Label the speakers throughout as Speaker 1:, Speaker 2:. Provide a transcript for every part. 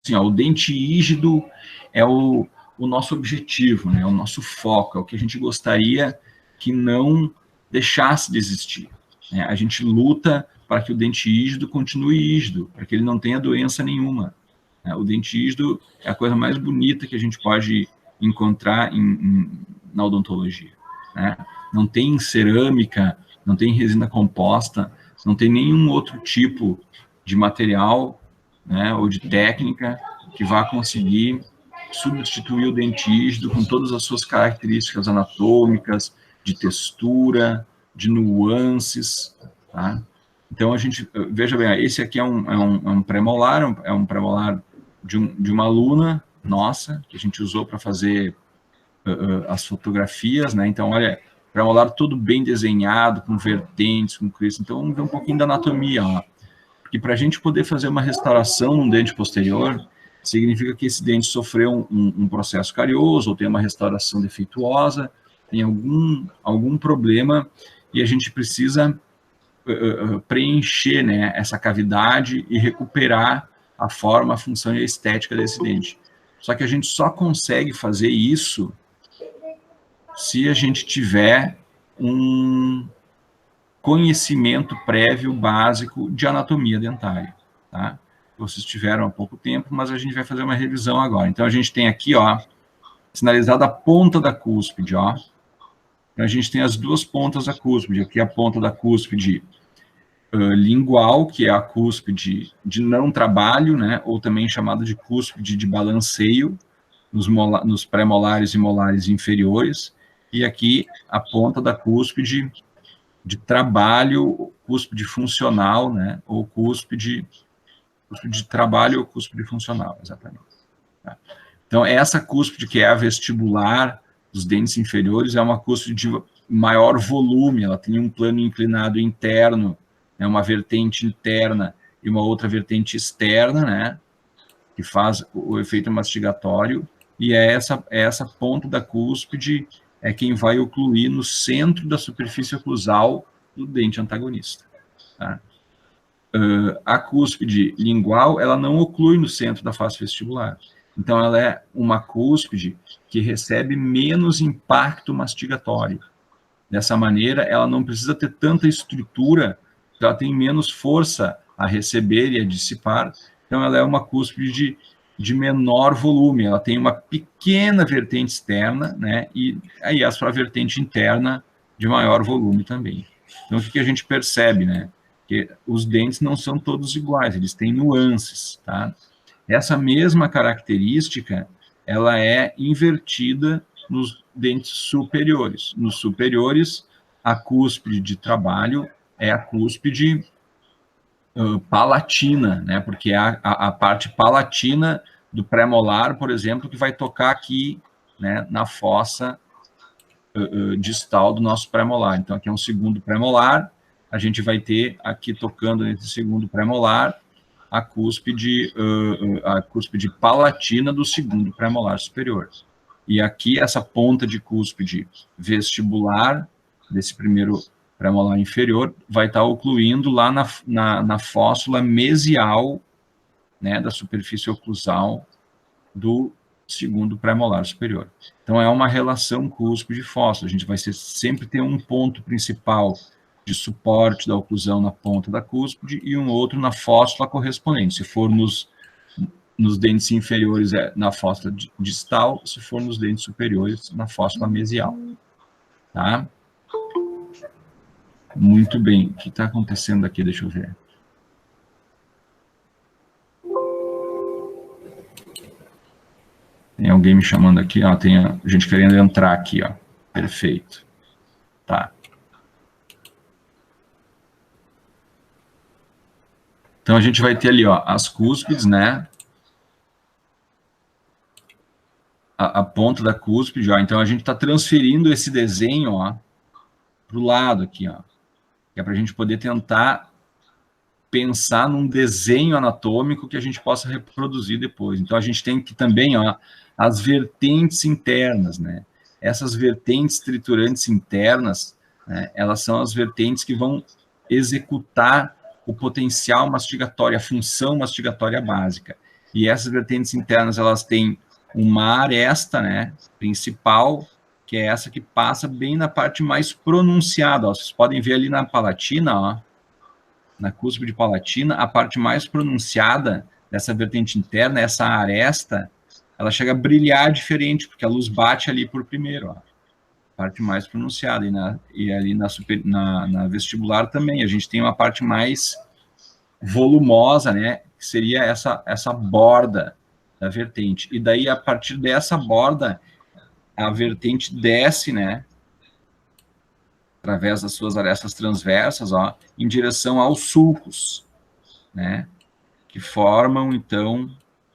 Speaker 1: assim, ó, o dente rígido é o nosso objetivo, né? O nosso foco, é o que a gente gostaria que não deixasse de existir, né? A gente luta para que o dente rígido continue rígido, para que ele não tenha doença nenhuma, né? O dente rígido é a coisa mais bonita que a gente pode encontrar na odontologia, né? Não tem cerâmica, não tem resina composta, não tem nenhum outro tipo de material, né, ou de técnica que vá conseguir substituir o dente rígido com todas as suas características anatômicas, de textura, de nuances, tá? Então, a gente, veja bem, esse aqui é um pré-molar, é um pré-molar de uma aluna nossa, que a gente usou para fazer as fotografias, né? Então, olha, pré-molar tudo bem desenhado, com vertentes, com cristas. Então, vamos ver um pouquinho da anatomia, ó. Porque para a gente poder fazer uma restauração num dente posterior, significa que esse dente sofreu um processo carioso, ou tem uma restauração defeituosa, tem algum problema, e a gente precisa preencher, né, essa cavidade e recuperar a forma, a função e a estética desse dente. Só que a gente só consegue fazer isso se a gente tiver um conhecimento prévio básico de anatomia dentária, tá? Vocês tiveram há pouco tempo, mas a gente vai fazer uma revisão agora. Então, a gente tem aqui, ó, sinalizada a ponta da cúspide, ó. Então, a gente tem as duas pontas da cúspide. Aqui a ponta da cúspide lingual, que é a cúspide de não trabalho, né? Ou também chamada de cúspide de balanceio, nos pré-molares e molares inferiores. E aqui a ponta da cúspide de trabalho, cúspide funcional, né? Ou cúspide de trabalho ou cúspide funcional, exatamente. Tá? Então, essa cúspide, que é a vestibular dos dentes inferiores, é uma cúspide de maior volume, ela tem um plano inclinado interno, né? Uma vertente interna e uma outra vertente externa, né? Que faz o efeito mastigatório, e é essa ponta da cúspide é quem vai ocluir no centro da superfície oclusal do dente antagonista. Tá? A cúspide lingual, ela não oclui no centro da face vestibular. Então, ela é uma cúspide que recebe menos impacto mastigatório. Dessa maneira, ela não precisa ter tanta estrutura, ela tem menos força a receber e a dissipar. Então, ela é uma cúspide de menor volume, ela tem uma pequena vertente externa, né, e aí a sua vertente interna de maior volume também. Então, o que a gente percebe, né, que os dentes não são todos iguais, eles têm nuances, tá? Essa mesma característica, ela é invertida nos dentes superiores. Nos superiores, a cúspide de trabalho é a cúspide palatina, né? Porque é a parte palatina do pré-molar, por exemplo, que vai tocar aqui, né, na fossa distal do nosso pré-molar. Então, aqui é um segundo pré-molar, a gente vai ter aqui tocando nesse segundo pré-molar a cúspide palatina do segundo pré-molar superior. E aqui, essa ponta de cúspide vestibular desse primeiro pré-molar inferior vai estar ocluindo lá na fóssula mesial, né, da superfície oclusal do segundo pré-molar superior. Então, é uma relação cúspide-fóssula. A gente vai sempre ter um ponto principal de suporte da oclusão na ponta da cúspide e um outro na fóssula correspondente. Se for nos dentes inferiores, é na fóssula distal, se for nos dentes superiores, na fóssula mesial. Tá? Muito bem. O que está acontecendo aqui? Deixa eu ver. Tem alguém me chamando aqui, ó, tem gente querendo entrar aqui, ó. Perfeito. Tá. Então, a gente vai ter ali, ó, as cúspides, né? A ponta da cúspide, ó. Então, a gente está transferindo esse desenho, ó, para o lado aqui, ó. Que é para a gente poder tentar pensar num desenho anatômico que a gente possa reproduzir depois. Então, a gente tem aqui também, ó, as vertentes internas, né? Essas vertentes triturantes internas, né, elas são as vertentes que vão executar o potencial mastigatório, a função mastigatória básica. e essas vertentes internas, elas têm uma aresta, né, principal, que é essa que passa bem na parte mais pronunciada, ó. Vocês podem ver ali na palatina, ó, na cúspide palatina, a parte mais pronunciada dessa vertente interna, essa aresta, ela chega a brilhar diferente, porque a luz bate ali por primeiro, ó, parte mais pronunciada, e ali na vestibular também, a gente tem uma parte mais volumosa, né, que seria essa borda da vertente, e daí, a partir dessa borda, a vertente desce, né, através das suas arestas transversas, ó, em direção aos sulcos, né, que formam, então,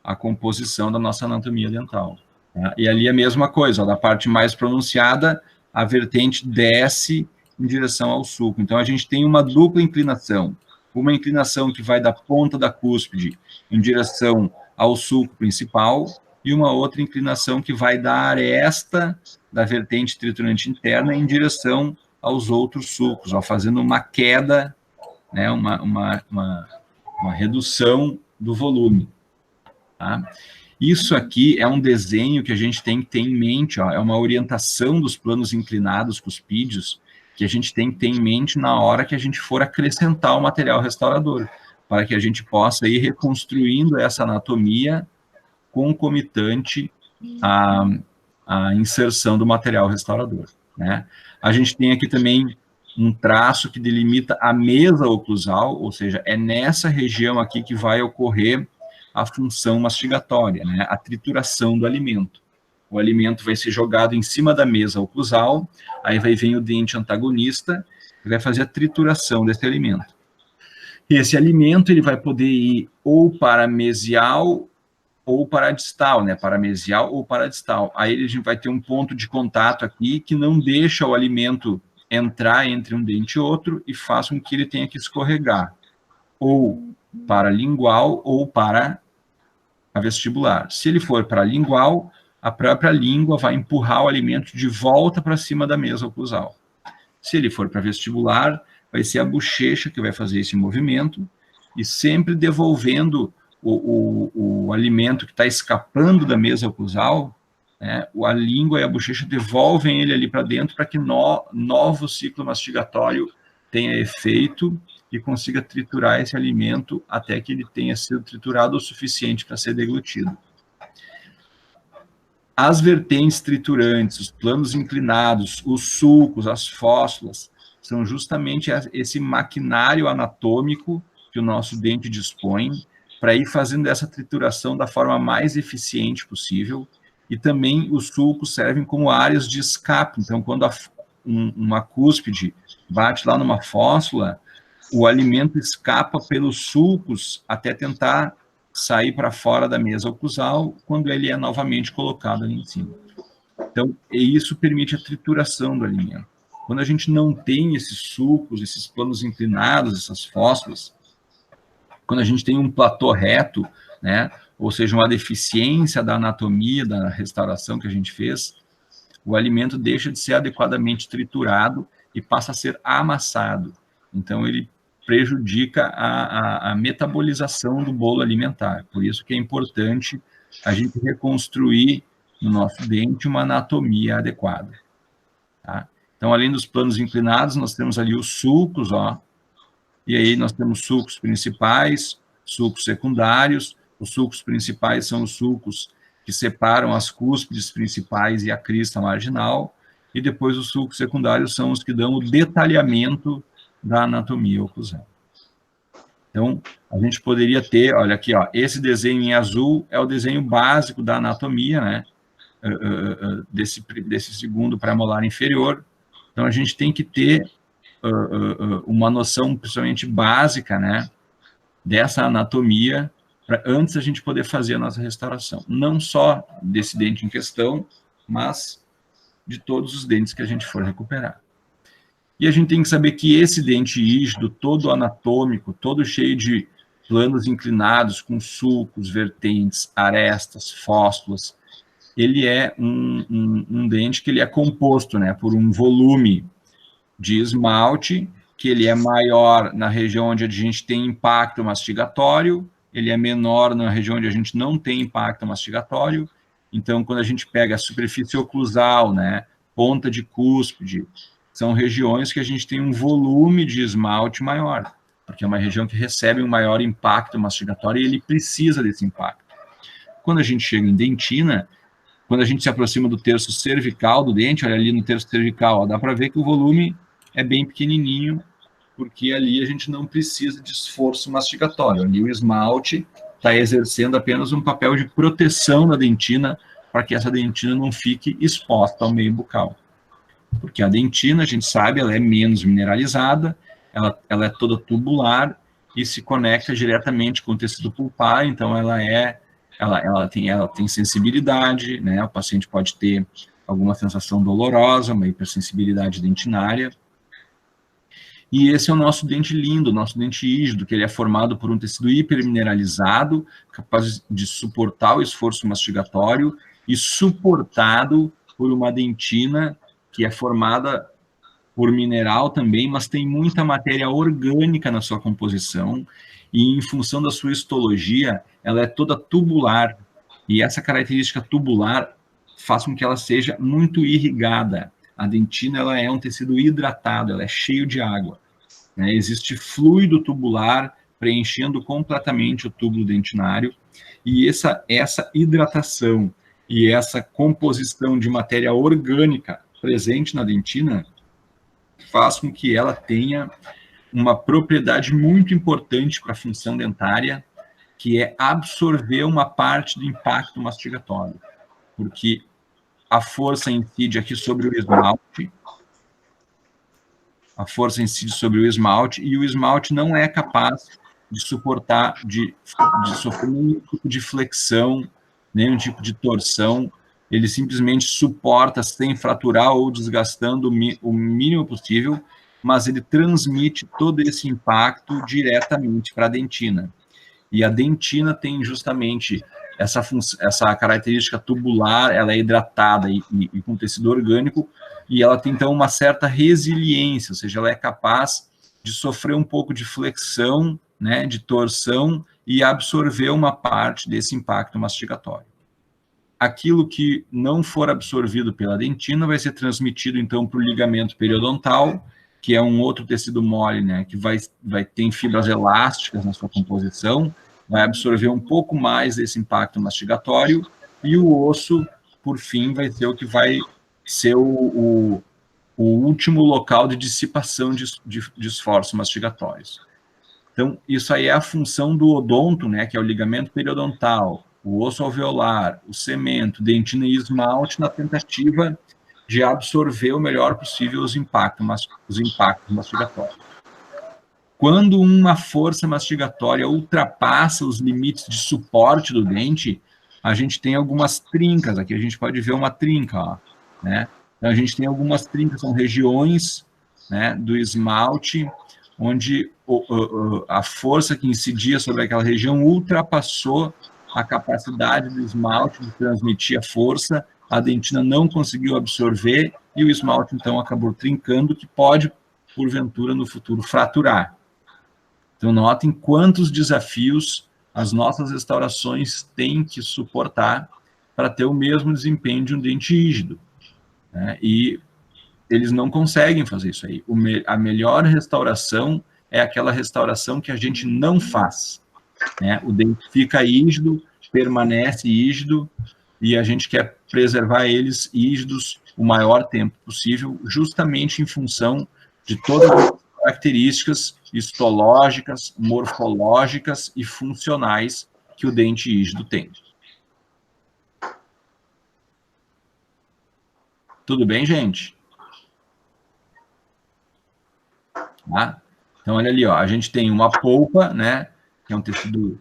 Speaker 1: a composição da nossa anatomia dental. Tá? E ali a mesma coisa, ó, da parte mais pronunciada, a vertente desce em direção ao sulco. Então, a gente tem uma dupla inclinação. Uma inclinação que vai da ponta da cúspide em direção ao sulco principal, e uma outra inclinação que vai da aresta da vertente triturante interna em direção aos outros sulcos, ó, fazendo uma queda, né, uma redução do volume. Tá? Isso aqui é um desenho que a gente tem que ter em mente, ó, é uma orientação dos planos inclinados cuspídeos que a gente tem que ter em mente na hora que a gente for acrescentar o material restaurador, para que a gente possa ir reconstruindo essa anatomia concomitante à inserção do material restaurador, né? A gente tem aqui também um traço que delimita a mesa oclusal, ou seja, é nessa região aqui que vai ocorrer a função mastigatória, né? A trituração do alimento. O alimento vai ser jogado em cima da mesa oclusal, aí vai vir o dente antagonista, que vai fazer a trituração desse alimento. E esse alimento ele vai poder ir ou para mesial ou para distal, né? Para mesial ou para distal. Aí a gente vai ter um ponto de contato aqui que não deixa o alimento entrar entre um dente e outro e faz com que ele tenha que escorregar, ou para lingual ou para a vestibular. Se ele for para lingual, a própria língua vai empurrar o alimento de volta para cima da mesa oclusal. Se ele for para vestibular, vai ser a bochecha que vai fazer esse movimento, e sempre devolvendo o alimento que está escapando da mesa oclusal, né, a língua e a bochecha devolvem ele ali para dentro para que novo ciclo mastigatório tenha efeito e consiga triturar esse alimento até que ele tenha sido triturado o suficiente para ser deglutido. As vertentes triturantes, os planos inclinados, os sulcos, as fóssulas, são justamente esse maquinário anatômico que o nosso dente dispõe para ir fazendo essa trituração da forma mais eficiente possível, e também os sulcos servem como áreas de escape. Então, quando uma cúspide bate lá numa fóssula, o alimento escapa pelos sulcos até tentar sair para fora da mesa oclusal, quando ele é novamente colocado ali em cima. Então, isso permite a trituração do alimento. Quando a gente não tem esses sulcos, esses planos inclinados, essas fóssulas, quando a gente tem um platô reto, né, ou seja, uma deficiência da anatomia, da restauração que a gente fez, o alimento deixa de ser adequadamente triturado e passa a ser amassado. Então, ele prejudica a metabolização do bolo alimentar. Por isso que é importante a gente reconstruir no nosso dente uma anatomia adequada. Tá? Então, além dos planos inclinados, nós temos ali os sulcos, ó, e aí nós temos sulcos principais, sulcos secundários. Os sulcos principais são os sulcos que separam as cúspides principais e a crista marginal, e depois os sulcos secundários são os que dão o detalhamento da anatomia oclusal. Então, a gente poderia ter, olha aqui, ó, esse desenho em azul é o desenho básico da anatomia, né, desse segundo premolar inferior. Então, a gente tem que ter uma noção, principalmente básica, né, dessa anatomia, para antes a gente poder fazer a nossa restauração. Não só desse dente em questão, mas de todos os dentes que a gente for recuperar. E a gente tem que saber que esse dente rígido, todo anatômico, todo cheio de planos inclinados, com sulcos, vertentes, arestas, fóssulas, ele é um dente que ele é composto, né, por um volume de esmalte, que ele é maior na região onde a gente tem impacto mastigatório, ele é menor na região onde a gente não tem impacto mastigatório. Então, quando a gente pega a superfície oclusal, né, ponta de cúspide, são regiões que a gente tem um volume de esmalte maior, porque é uma região que recebe um maior impacto mastigatório e ele precisa desse impacto. Quando a gente chega em dentina, quando a gente se aproxima do terço cervical do dente, olha ali no terço cervical, ó, dá para ver que o volume é bem pequenininho, porque ali a gente não precisa de esforço mastigatório. Ali o esmalte está exercendo apenas um papel de proteção da dentina, para que essa dentina não fique exposta ao meio bucal. Porque a dentina, a gente sabe, ela é menos mineralizada, ela é toda tubular e se conecta diretamente com o tecido pulpar, então ela tem sensibilidade, né? O paciente pode ter alguma sensação dolorosa, uma hipersensibilidade dentinária. E esse é o nosso dente lindo, nosso dente rígido, que ele é formado por um tecido hipermineralizado, capaz de suportar o esforço mastigatório e suportado por uma dentina que é formada por mineral também, mas tem muita matéria orgânica na sua composição, e em função da sua histologia, ela é toda tubular, e essa característica tubular faz com que ela seja muito irrigada. A dentina, ela é um tecido hidratado, ela é cheio de água, né? Existe fluido tubular preenchendo completamente o túbulo dentinário, e essa hidratação e essa composição de matéria orgânica presente na dentina faz com que ela tenha uma propriedade muito importante para a função dentária, que é absorver uma parte do impacto mastigatório, porque a força incide aqui sobre o esmalte, e o esmalte não é capaz de suportar, de sofrer nenhum tipo de flexão, nenhum tipo de torção, ele simplesmente suporta sem fraturar ou desgastando o mínimo possível, mas ele transmite todo esse impacto diretamente para a dentina. E a dentina tem justamente essa característica tubular, ela é hidratada e com tecido orgânico, e ela tem, então, uma certa resiliência, ou seja, ela é capaz de sofrer um pouco de flexão, né, de torção, e absorver uma parte desse impacto mastigatório. Aquilo que não for absorvido pela dentina vai ser transmitido, então, para o ligamento periodontal, que é um outro tecido mole, né, que vai ter fibras elásticas na sua composição, vai absorver um pouco mais desse impacto mastigatório, e o osso, por fim, vai ser o que vai ser o último local de dissipação de esforços mastigatórios. Então, isso aí é a função do odonto, né, que é o ligamento periodontal, o osso alveolar, o cemento, dentina e esmalte, na tentativa de absorver o melhor possível os impactos mastigatórios. Quando uma força mastigatória ultrapassa os limites de suporte do dente, a gente tem algumas trincas. Aqui a gente pode ver uma trinca, ó, né? Então, a gente tem algumas trincas, são regiões, né, do esmalte, onde a força que incidia sobre aquela região ultrapassou a capacidade do esmalte de transmitir a força, a dentina não conseguiu absorver e o esmalte, então, acabou trincando, que pode, porventura, no futuro, fraturar. Então, notem quantos desafios as nossas restaurações têm que suportar para ter o mesmo desempenho de um dente rígido, né? E eles não conseguem fazer isso aí. A melhor restauração é aquela restauração que a gente não faz, né? O dente fica rígido, permanece rígido, e a gente quer preservar eles rígidos o maior tempo possível, justamente em função de todas as características histológicas, morfológicas e funcionais que o dente rígido tem. Tudo bem, gente? Tá? Então, olha ali, ó, a gente tem uma polpa, né, que é um tecido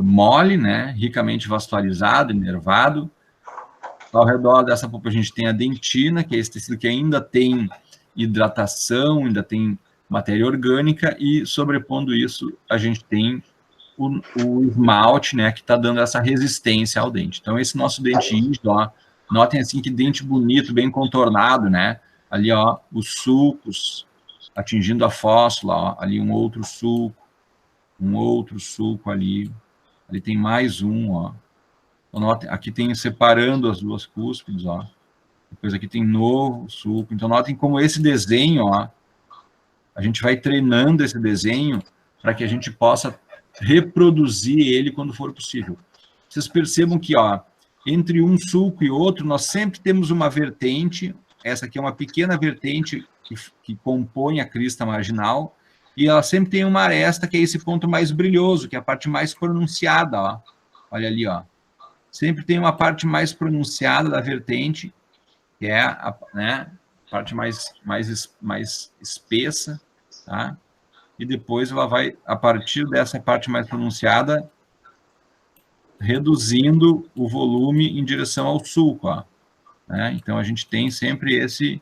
Speaker 1: mole, né, ricamente vascularizado, inervado. Ao redor dessa polpa a gente tem a dentina, que é esse tecido que ainda tem hidratação, ainda tem matéria orgânica, e sobrepondo isso a gente tem o esmalte, né, que está dando essa resistência ao dente. Então, esse nosso dente rígido, ó, notem assim que dente bonito, bem contornado, né, ali, ó, os sulcos atingindo a fóssula, ó, ali um outro sulco, um outro sulco ali tem mais um, ó. Então, aqui tem separando as duas cúspides, ó. Depois aqui tem novo sulco. Então, notem como esse desenho, ó, a gente vai treinando esse desenho para que a gente possa reproduzir ele quando for possível. Vocês percebam que, ó, entre um sulco e outro, nós sempre temos uma vertente. Essa aqui é uma pequena vertente que compõe a crista marginal, e ela sempre tem uma aresta, que é esse ponto mais brilhoso, que é a parte mais pronunciada, ó. Olha ali, ó. Sempre tem uma parte mais pronunciada da vertente, que é a, né, parte mais espessa, tá? E depois ela vai, a partir dessa parte mais pronunciada, reduzindo o volume em direção ao sulco, ó, né? Então, a gente tem sempre esse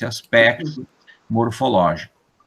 Speaker 1: aspecto morfológico.